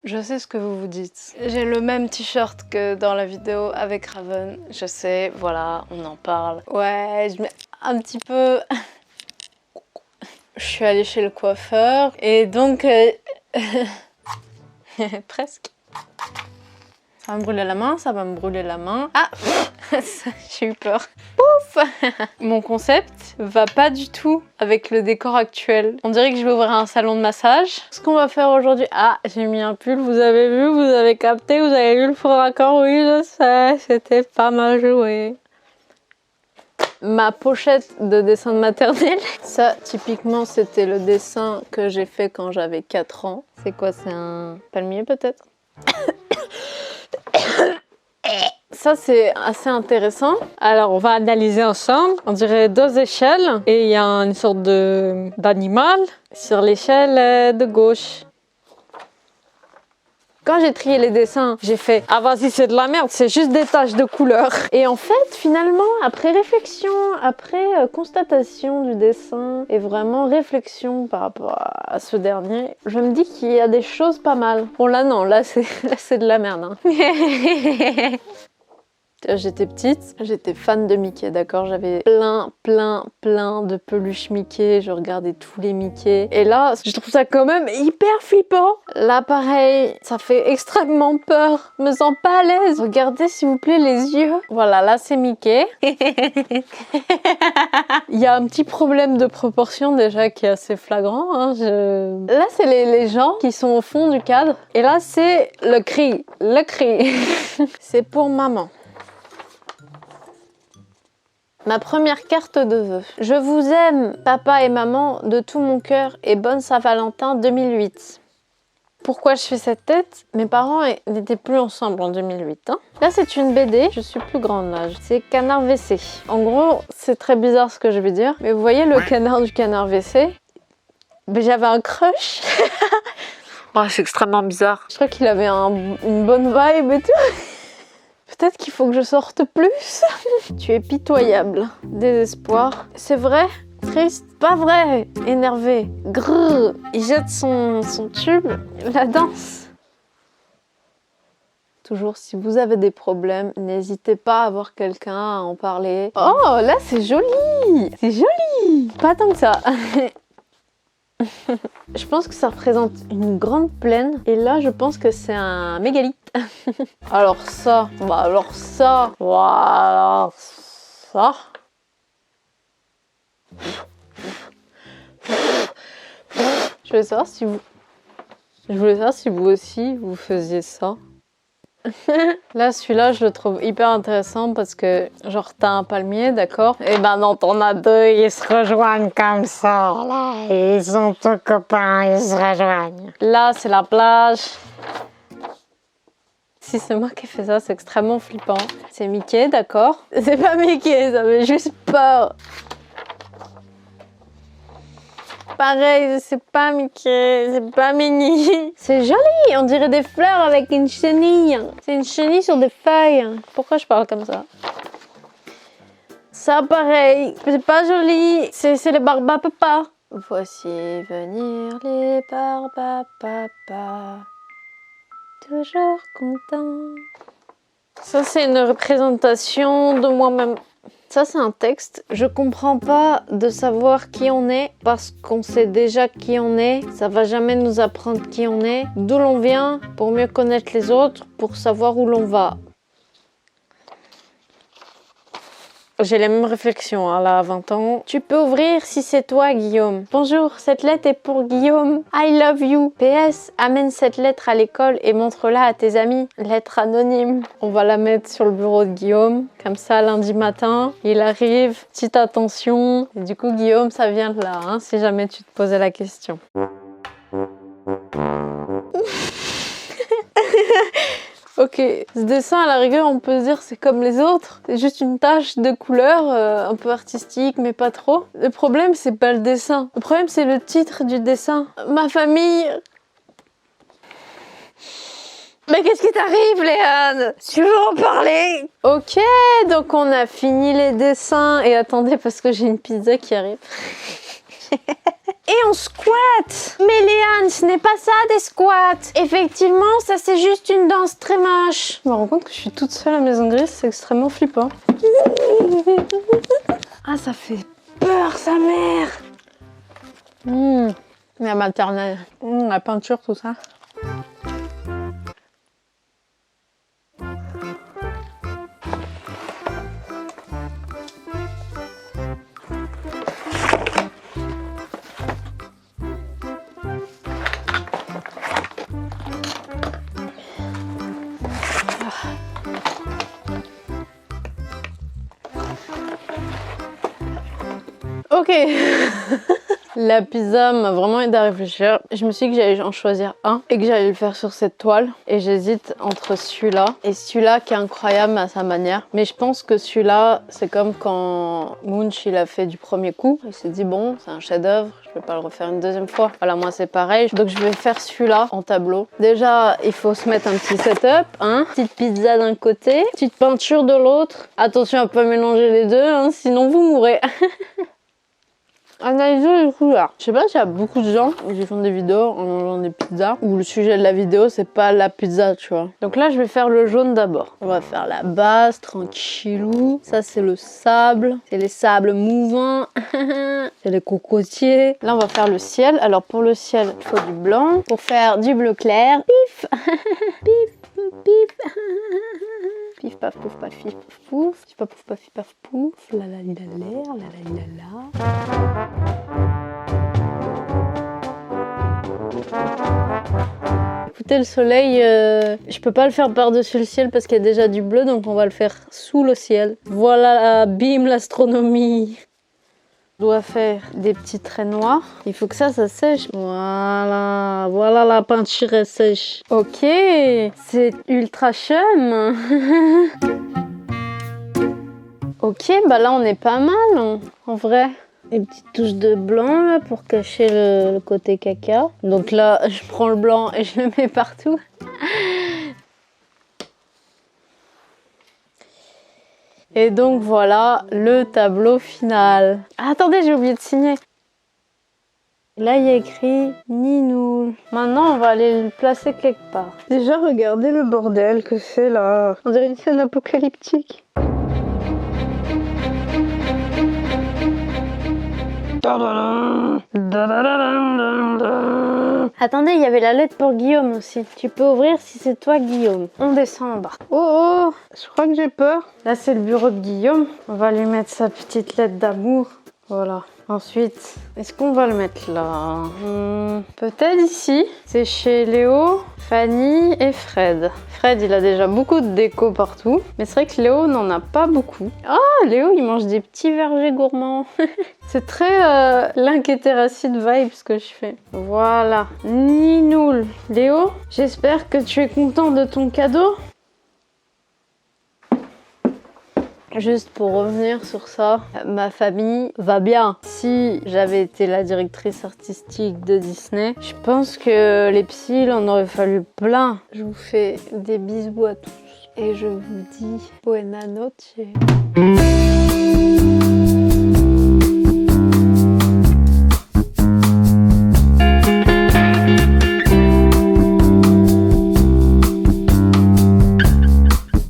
Je sais ce que vous vous dites. J'ai le même t-shirt que dans la vidéo avec Raven. Je sais, voilà, on en parle. Ouais, je mets un petit peu... Je suis allée chez le coiffeur et donc... Presque. Ça va me brûler la main, ça va me brûler la main. Ah, j'ai eu peur. Ouf. Mon concept va pas du tout avec le décor actuel. On dirait que je vais ouvrir un salon de massage. Ce qu'on va faire aujourd'hui... Ah, j'ai mis un pull, vous avez vu, vous avez capté, vous avez vu le faux raccord. Oui, je sais, c'était pas mal joué. Ma pochette de dessin de maternelle. Ça, typiquement, c'était le dessin que j'ai fait quand j'avais 4 ans. C'est quoi, c'est un palmier peut-être? Ça, c'est assez intéressant. Alors, on va analyser ensemble. On dirait 2 échelles et il y a une sorte d'animal sur l'échelle de gauche. Quand j'ai trié les dessins, j'ai fait « Ah vas-y, c'est de la merde, c'est juste des taches de couleur ». Et en fait, finalement, après réflexion, après constatation du dessin et vraiment réflexion par rapport à ce dernier, je me dis qu'il y a des choses pas mal. Bon là non, là c'est de la merde. Hein. J'étais petite, j'étais fan de Mickey, d'accord? J'avais plein de peluches Mickey, je regardais tous les Mickey. Et là, je trouve ça quand même hyper flippant. Là, pareil, ça fait extrêmement peur. Je me sens pas à l'aise. Regardez, s'il vous plaît, les yeux. Voilà, là, c'est Mickey. Il y a un petit problème de proportion déjà qui est assez flagrant. Hein. Là, c'est les gens qui sont au fond du cadre. Et là, c'est le cri. Le cri. C'est pour maman. Ma première carte de vœux. Je vous aime, papa et maman, de tout mon cœur et bonne Saint-Valentin 2008. Pourquoi je fais cette tête? Mes parents n'étaient plus ensemble en 2008. Hein. Là, c'est une BD. Je suis plus grande là. C'est Canard WC. En gros, c'est très bizarre ce que je vais dire. Mais vous voyez le canard du Canard WC? Mais j'avais un crush. Oh, c'est extrêmement bizarre. Je crois qu'il avait une bonne vibe et tout. Peut-être qu'il faut que je sorte plus. Tu es pitoyable. Désespoir. C'est vrai? Triste? Pas vrai? Énervé. Grrr. Il jette son tube. La danse. Toujours, si vous avez des problèmes, n'hésitez pas à voir quelqu'un, à en parler. Oh, là, c'est joli. C'est joli. Pas tant que ça. Je pense que ça représente une grande plaine. Et là, je pense que c'est un mégalithe. Alors ça, voilà, ça. Je voulais savoir si vous aussi, vous faisiez ça. Là, celui-là, je le trouve hyper intéressant parce que, genre, t'as un palmier, d'accord? Et ben non, t'en as 2, ils se rejoignent comme ça, là. Ils sont tous copains, ils se rejoignent. Là, c'est la plage. Si c'est moi qui ai fait ça, c'est extrêmement flippant. C'est Mickey, d'accord? C'est pas Mickey, ça fait juste peur. Pareil, c'est pas Mickey, c'est pas Minnie. C'est joli, on dirait des fleurs avec une chenille. C'est une chenille sur des feuilles. Pourquoi je parle comme ça? Ça, pareil, c'est pas joli. C'est les Barbapapa. Voici venir les Barbapapa. Toujours content. Ça, c'est une représentation de moi-même. Ça, c'est un texte. Je comprends pas de savoir qui on est parce qu'on sait déjà qui on est. Ça va jamais nous apprendre qui on est, d'où l'on vient, pour mieux connaître les autres, pour savoir où l'on va. J'ai les mêmes réflexions hein, là à 20 ans. Tu peux ouvrir si c'est toi, Guillaume. Bonjour, cette lettre est pour Guillaume. I love you. PS, amène cette lettre à l'école et montre-la à tes amis. Lettre anonyme. On va la mettre sur le bureau de Guillaume. Comme ça, lundi matin, il arrive. Petite attention. Et du coup, Guillaume, ça vient de là, hein, si jamais tu te posais la question. Ok, ce dessin à la rigueur on peut se dire c'est comme les autres, c'est juste une tache de couleur un peu artistique mais pas trop. Le problème c'est pas le dessin, le problème c'est le titre du dessin. Ma famille... Mais qu'est-ce qui t'arrive Léane? Tu veux en parler? Ok, donc on a fini les dessins et attendez parce que j'ai une pizza qui arrive. Et on squatte. Mais Léane, ce n'est pas ça des squats. Effectivement, ça c'est juste une danse très moche. Je me rends compte que je suis toute seule à Maison Grise, c'est extrêmement flippant. Ah, ça fait peur, sa mère. La maternelle. La peinture, tout ça. Ok. La pizza m'a vraiment aidé à réfléchir. Je me suis dit que j'allais en choisir un et que j'allais le faire sur cette toile. Et j'hésite entre celui-là et celui-là qui est incroyable à sa manière. Mais je pense que celui-là, c'est comme quand Munch il a fait du premier coup. Il s'est dit bon, c'est un chef-d'œuvre, je vais pas le refaire une deuxième fois. Voilà, moi c'est pareil. Donc je vais faire celui-là en tableau. Déjà, il faut se mettre un petit setup, hein. Petite pizza d'un côté, petite peinture de l'autre. Attention à pas mélanger les deux, hein, sinon vous mourrez. Analyser les couleurs. Je sais pas s'il y a beaucoup de gens qui font des vidéos en mangeant des pizzas où le sujet de la vidéo c'est pas la pizza, tu vois. Donc là je vais faire le jaune d'abord. On va faire la base tranquillou. Ça c'est le sable, c'est les sables mouvants. C'est les cocotiers. Là on va faire le ciel. Alors pour le ciel il faut du blanc. Pour faire du bleu clair, pif. Pif, pif. Pif paf pouf paf pif paf pouf. Pif paf pouf paf pif paf pouf. La la la la la la la la. Écoutez le soleil, je peux pas le faire par-dessus le ciel parce qu'il y a déjà du bleu, donc on va le faire sous le ciel. Voilà, bim l'astronomie. On doit faire des petits traits noirs. Il faut que ça sèche. Voilà, voilà la peinture est sèche. Ok, c'est ultra chum. Ok, bah là on est pas mal en vrai. Une petite touche de blanc là pour cacher le côté caca. Donc là, je prends le blanc et je le mets partout. Et donc voilà le tableau final. Ah, attendez, j'ai oublié de signer. Là, il y a écrit Ninoul. Maintenant, on va aller le placer quelque part. Déjà, regardez le bordel que c'est là. On dirait une scène apocalyptique. Attendez, il y avait la lettre pour Guillaume aussi. Tu peux ouvrir si c'est toi, Guillaume. On descend en bas. Oh, je crois que j'ai peur. Là, c'est le bureau de Guillaume. On va lui mettre sa petite lettre d'amour. Voilà. Ensuite, est-ce qu'on va le mettre là? Peut-être ici. C'est chez Léo, Fanny et Fred. Fred, il a déjà beaucoup de déco partout. Mais c'est vrai que Léo n'en a pas beaucoup. Ah, Léo, il mange des petits vergers gourmands. C'est très l'inquiétéracide vibe ce que je fais. Voilà. Ninoul. Léo, j'espère que tu es content de ton cadeau. Juste pour revenir sur ça, ma famille va bien. Si j'avais été la directrice artistique de Disney, je pense que les psys, il en aurait fallu plein. Je vous fais des bisous à tous et je vous dis buena noche.